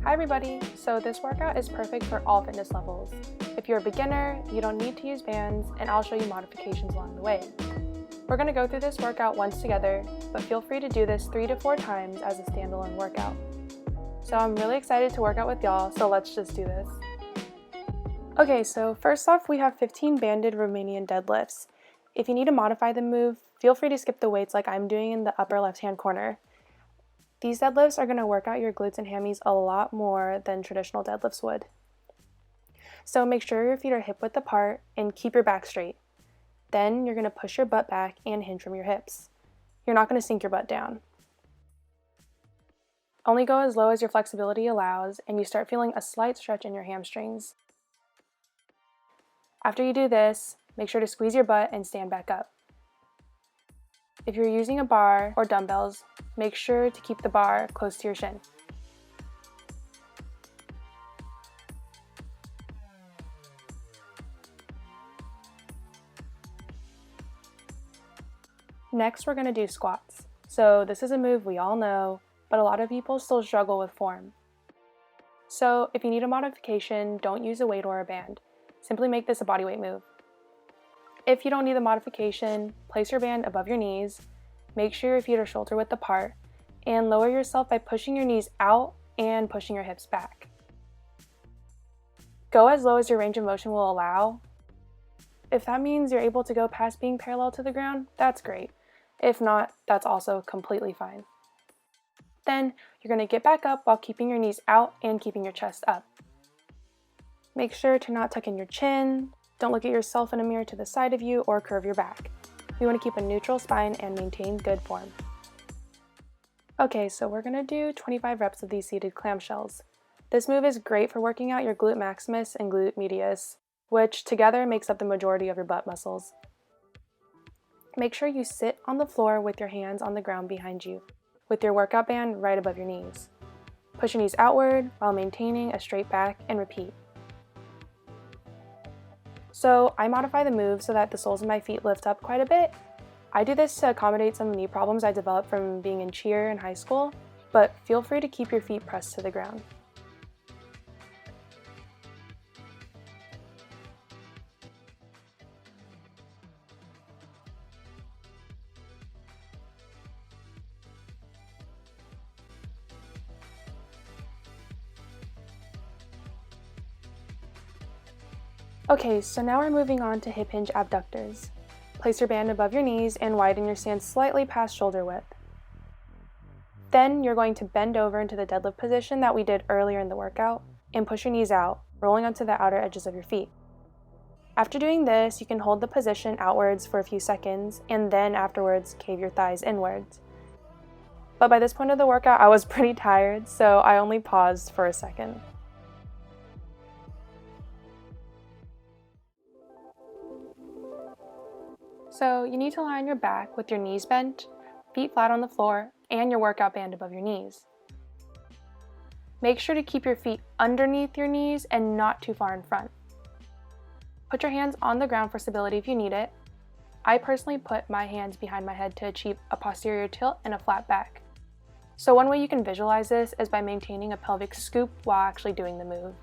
Hi everybody! So this workout is perfect for all fitness levels. If you're a beginner, you don't need to use bands, and I'll show you modifications along the way. We're going to go through this workout once together, but feel free to do this 3 to 4 times as a standalone workout. So I'm really excited to work out with y'all, so let's just do this. Okay, so first off we have 15 banded Romanian deadlifts. If you need to modify the move, feel free to skip the weights like I'm doing in the upper left-hand corner. These deadlifts are going to work out your glutes and hammies a lot more than traditional deadlifts would. So make sure your feet are hip-width apart and keep your back straight. Then you're going to push your butt back and hinge from your hips. You're not going to sink your butt down. Only go as low as your flexibility allows, and you start feeling a slight stretch in your hamstrings. After you do this, make sure to squeeze your butt and stand back up. If you're using a bar or dumbbells, make sure to keep the bar close to your shin. Next, we're going to do squats. So this is a move we all know, but a lot of people still struggle with form. So if you need a modification, don't use a weight or a band. Simply make this a bodyweight move. If you don't need the modification, place your band above your knees, make sure your feet are shoulder width apart, and lower yourself by pushing your knees out and pushing your hips back. Go as low as your range of motion will allow. If that means you're able to go past being parallel to the ground, that's great. If not, that's also completely fine. Then you're going to get back up while keeping your knees out and keeping your chest up. Make sure to not tuck in your chin. Don't look at yourself in a mirror to the side of you or curve your back. You want to keep a neutral spine and maintain good form. Okay, so we're going to do 25 reps of these seated clamshells. This move is great for working out your glute maximus and glute medius, which together makes up the majority of your butt muscles. Make sure you sit on the floor with your hands on the ground behind you, with your workout band right above your knees. Push your knees outward while maintaining a straight back and repeat. So I modify the move so that the soles of my feet lift up quite a bit. I do this to accommodate some knee problems I developed from being in cheer in high school, but feel free to keep your feet pressed to the ground. Okay, so now we're moving on to hip hinge abductors. Place your band above your knees and widen your stance slightly past shoulder width. Then you're going to bend over into the deadlift position that we did earlier in the workout and push your knees out, rolling onto the outer edges of your feet. After doing this, you can hold the position outwards for a few seconds and then afterwards cave your thighs inwards. But by this point of the workout, I was pretty tired, so I only paused for a second. So you need to lie on your back with your knees bent, feet flat on the floor, and your workout band above your knees. Make sure to keep your feet underneath your knees and not too far in front. Put your hands on the ground for stability if you need it. I personally put my hands behind my head to achieve a posterior tilt and a flat back. So one way you can visualize this is by maintaining a pelvic scoop while actually doing the move.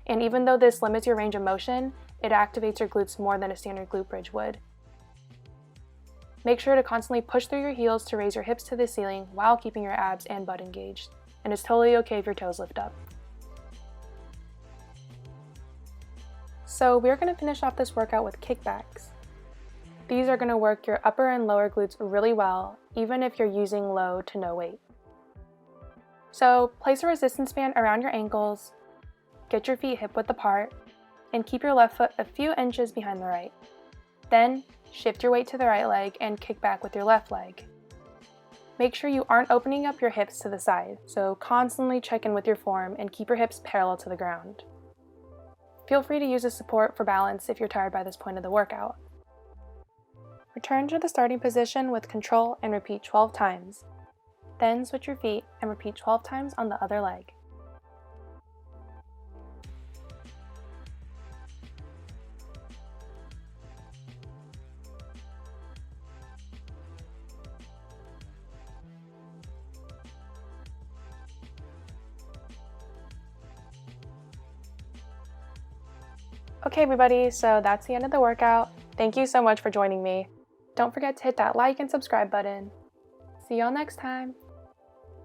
And even though this limits your range of motion, it activates your glutes more than a standard glute bridge would. Make sure to constantly push through your heels to raise your hips to the ceiling while keeping your abs and butt engaged. And it's totally okay if your toes lift up. So we're going to finish off this workout with kickbacks. These are going to work your upper and lower glutes really well, even if you're using low to no weight. So place a resistance band around your ankles, get your feet hip width apart, and keep your left foot a few inches behind the right. Then shift your weight to the right leg and kick back with your left leg. Make sure you aren't opening up your hips to the side, so constantly check in with your form and keep your hips parallel to the ground. Feel free to use a support for balance if you're tired by this point of the workout. Return to the starting position with control and repeat 12 times. Then switch your feet and repeat 12 times on the other leg. Okay, everybody, so that's the end of the workout. Thank you so much for joining me. Don't forget to hit that like and subscribe button. See y'all next time.